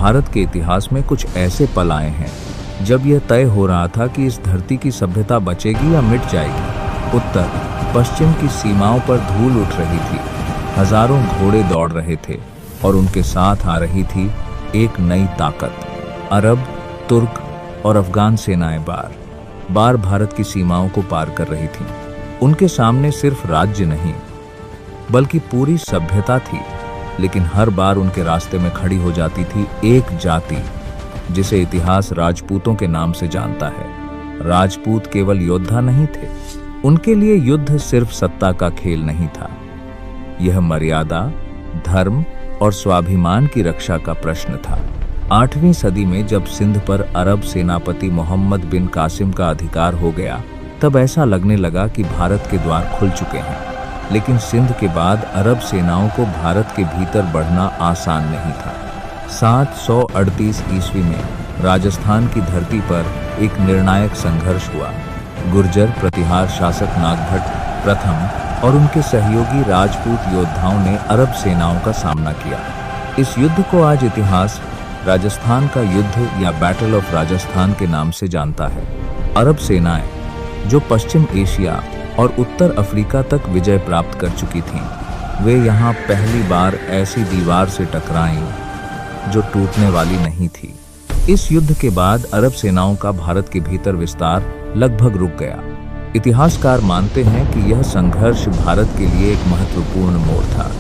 भारत के इतिहास में कुछ ऐसे पल आए हैं जब यह तय हो रहा था कि इस धरती की सभ्यता बचेगी या मिट जाएगी। उत्तर पश्चिम की सीमाओं पर धूल उठ रही थी, हजारों घोड़े दौड़ रहे थे और उनके साथ आ रही थी एक नई ताकत। अरब, तुर्क और अफगान सेनाएं बार बार भारत की सीमाओं को पार कर रही थीं। उनके सामने सिर्फ राज्य नहीं बल्कि पूरी सभ्यता थी, लेकिन हर बार उनके रास्ते में खड़ी हो जाती थी एक जाति जिसे इतिहास राजपूतों के नाम से जानता है। राजपूत केवल योद्धा नहीं थे, उनके लिए युद्ध सिर्फ सत्ता का खेल नहीं था, यह मर्यादा, धर्म और स्वाभिमान की रक्षा का प्रश्न था। 8वीं सदी में जब सिंध पर अरब सेनापति मोहम्मद बिन कासिम का अधिकार हो गया, तब ऐसा लगने लगा कि भारत के द्वार खुल चुके हैं। लेकिन सिंध के बाद अरब सेनाओं को भारत के भीतर बढ़ना आसान नहीं था। 738 ईस्वी में राजस्थान की धरती पर एक निर्णायक संघर्ष हुआ। गुर्जर प्रतिहार शासक नागभट्ट प्रथम और उनके सहयोगी राजपूत योद्धाओं ने अरब सेनाओं का सामना किया। इस युद्ध को आज इतिहास राजस्थान का युद्ध या बैटल ऑफ राजस्थान के नाम से जानता है। अरब सेनाएं जो पश्चिम एशिया और उत्तर अफ्रीका तक विजय प्राप्त कर चुकी थीं, वे यहाँ पहली बार ऐसी दीवार से टकराईं जो टूटने वाली नहीं थी। इस युद्ध के बाद अरब सेनाओं का भारत के भीतर विस्तार लगभग रुक गया। इतिहासकार मानते हैं कि यह संघर्ष भारत के लिए एक महत्वपूर्ण मोड़ था,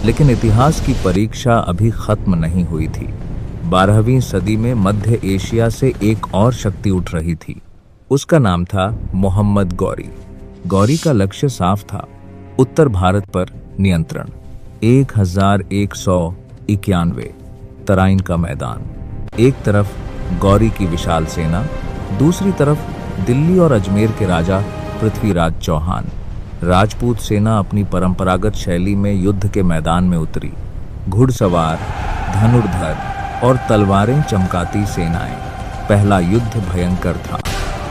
लेकिन इतिहास की परीक्षा अभी खत्म नहीं हुई थी। 12वीं सदी में मध्य एशिया से एक और शक्ति उठ रही थी। उसका नाम था मोहम्मद गौरी। गौरी का लक्ष्य साफ था, उत्तर भारत पर नियंत्रण। 1191 तराइन का मैदान। एक तरफ गौरी की विशाल सेना, दूसरी तरफ दिल्ली और अजमेर के राजा पृथ्वीराज चौहान। राजपूत सेना अपनी परंपरागत शैली में युद्ध के मैदान में उतरी। घुड़सवार, धनुर्धर और तलवारें चमकाती सेनाएं। पहला युद्ध भयंकर था।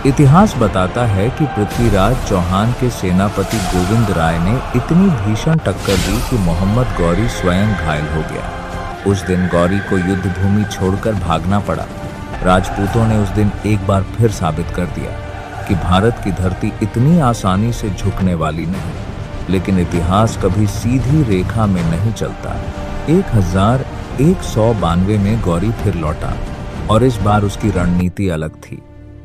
इतिहास बताता है कि पृथ्वीराज चौहान के सेनापति गोविंद राय ने इतनी भीषण टक्कर दी कि मोहम्मद गौरी स्वयं घायल हो गया। उस दिन गौरी को युद्ध भूमि छोड़कर भागना पड़ा। राजपूतों ने उस दिन एक बार फिर साबित कर दिया कि भारत की धरती इतनी आसानी से झुकने वाली नहीं, लेकिन इतिहास कभी सीधी रेखा में नहीं चलता। 1192 में गौरी फिर लौटा और इस बार उसकी रणनीति अलग थी।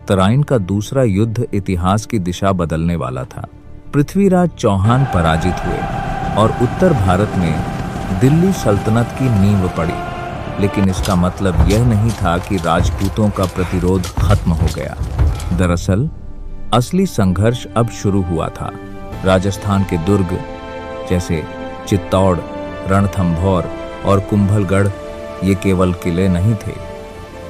तराइन का दूसरा युद्ध इतिहास की दिशा बदलने वाला था। पृथ्वीराज चौहान पराजित हुए और उत्तर भारत में दिल्ली सल्तनत की नींव पड़ी, लेकिन इसका मतलब यह नहीं था कि राजपूतों का प्रतिरोध खत्म हो गया। दरअसल असली संघर्ष अब शुरू हुआ था। राजस्थान के दुर्ग जैसे चित्तौड़, रणथंभौर और कुंभलगढ़ ये केवल किले नहीं थे,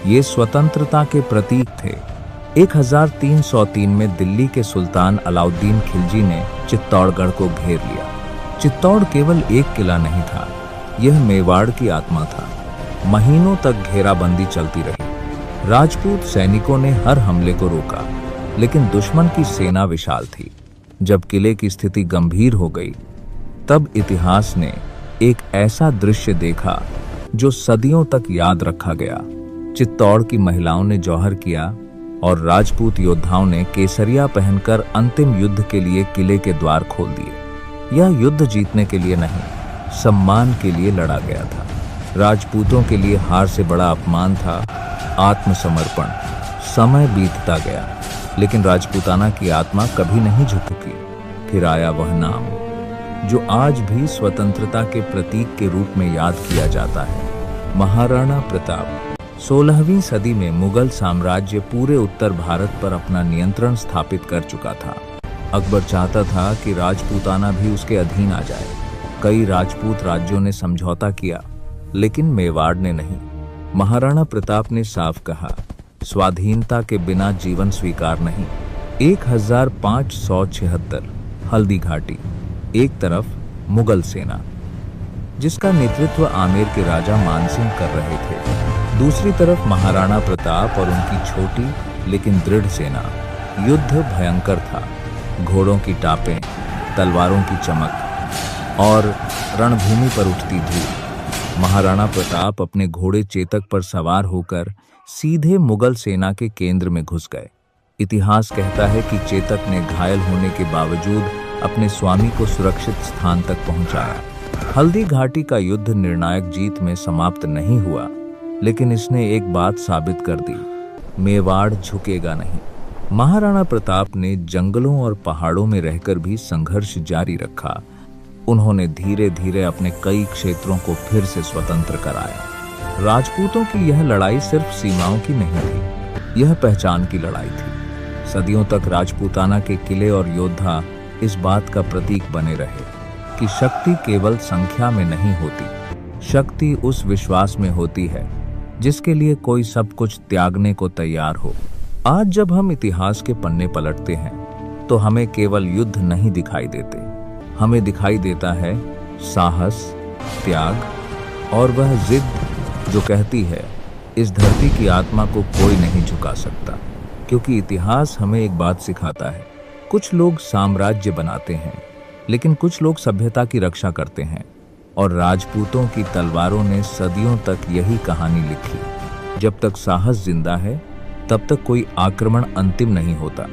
ये स्वतंत्रता के प्रतीक थे। 1303 में दिल्ली के सुल्तान अलाउद्दीन खिलजी ने चित्तौड़गढ़ को घेर लिया। चित्तौड़ केवल एक किला नहीं था, यह मेवाड़ की आत्मा था। महीनों तक घेराबंदी चलती रही। राजपूत सैनिकों ने हर हमले को रोका, लेकिन दुश्मन की सेना विशाल थी। जब किले की स्थिति गंभीर हो गई, तब इतिहास ने एक ऐसा दृश्य देखा जो सदियों तक याद रखा गया। चित्तौड़ की महिलाओं ने जौहर किया और राजपूत योद्धाओं ने केसरिया पहनकर अंतिम युद्ध के लिए किले के द्वार खोल दिए। यह युद्ध जीतने के लिए नहीं, सम्मान के लिए लड़ा गया था। राजपूतों के लिए हार से बड़ा अपमान था आत्मसमर्पण। समय बीतता गया, लेकिन राजपूताना की आत्मा कभी नहीं झुकी। फिर आया वह नाम जो आज भी स्वतंत्रता के प्रतीक के रूप में याद किया जाता है, महाराणा प्रताप। 16वीं सदी में मुगल साम्राज्य पूरे उत्तर भारत पर अपना नियंत्रण स्थापित कर चुका था। अकबर चाहता था कि राजपूताना भी उसके अधीन आ जाए। कई राजपूत राज्यों ने समझौता किया, लेकिन मेवाड़ ने नहीं। महाराणा प्रताप ने साफ कहा, स्वाधीनता के बिना जीवन स्वीकार नहीं। 1576 हल्दी घाटी। एक तरफ मुगल सेना जिसका नेतृत्व आमेर के राजा मानसिंह कर रहे थे, दूसरी तरफ महाराणा प्रताप और उनकी छोटी लेकिन दृढ़ सेना। युद्ध भयंकर था। घोड़ों की टापें, तलवारों की चमक और रणभूमि पर उठती धूल। महाराणा प्रताप अपने घोड़े चेतक पर सवार होकर सीधे मुगल सेना के केंद्र में घुस गए। इतिहास कहता है कि चेतक ने घायल होने के बावजूद अपने स्वामी को सुरक्षित स्थान तक पहुंचाया। हल्दी घाटी का युद्ध निर्णायक जीत में समाप्त नहीं हुआ, लेकिन इसने एक बात साबित कर दी, मेवाड़ झुकेगा नहीं। महाराणा प्रताप ने जंगलों और पहाड़ों में रहकर भी संघर्ष जारी रखा। उन्होंने धीरे धीरे अपने कई क्षेत्रों को फिर से स्वतंत्र कराया। राजपूतों की यह लड़ाई सिर्फ सीमाओं की नहीं थी, यह पहचान की लड़ाई थी। सदियों तक राजपूताना के किले और योद्धा इस बात का प्रतीक बने रहे कि शक्ति केवल संख्या में नहीं होती, शक्ति उस विश्वास में होती है जिसके लिए कोई सब कुछ त्यागने को तैयार हो। आज जब हम इतिहास के पन्ने पलटते हैं तो हमें केवल युद्ध नहीं दिखाई देते, हमें दिखाई देता है साहस, त्याग और वह जिद जो कहती है इस धरती की आत्मा को कोई नहीं झुका सकता। क्योंकि इतिहास हमें एक बात सिखाता है, कुछ लोग साम्राज्य बनाते हैं, लेकिन कुछ लोग सभ्यता की रक्षा करते हैं। और राजपूतों की तलवारों ने सदियों तक यही कहानी लिखी। जब तक साहस जिंदा है, तब तक कोई आक्रमण अंतिम नहीं होता।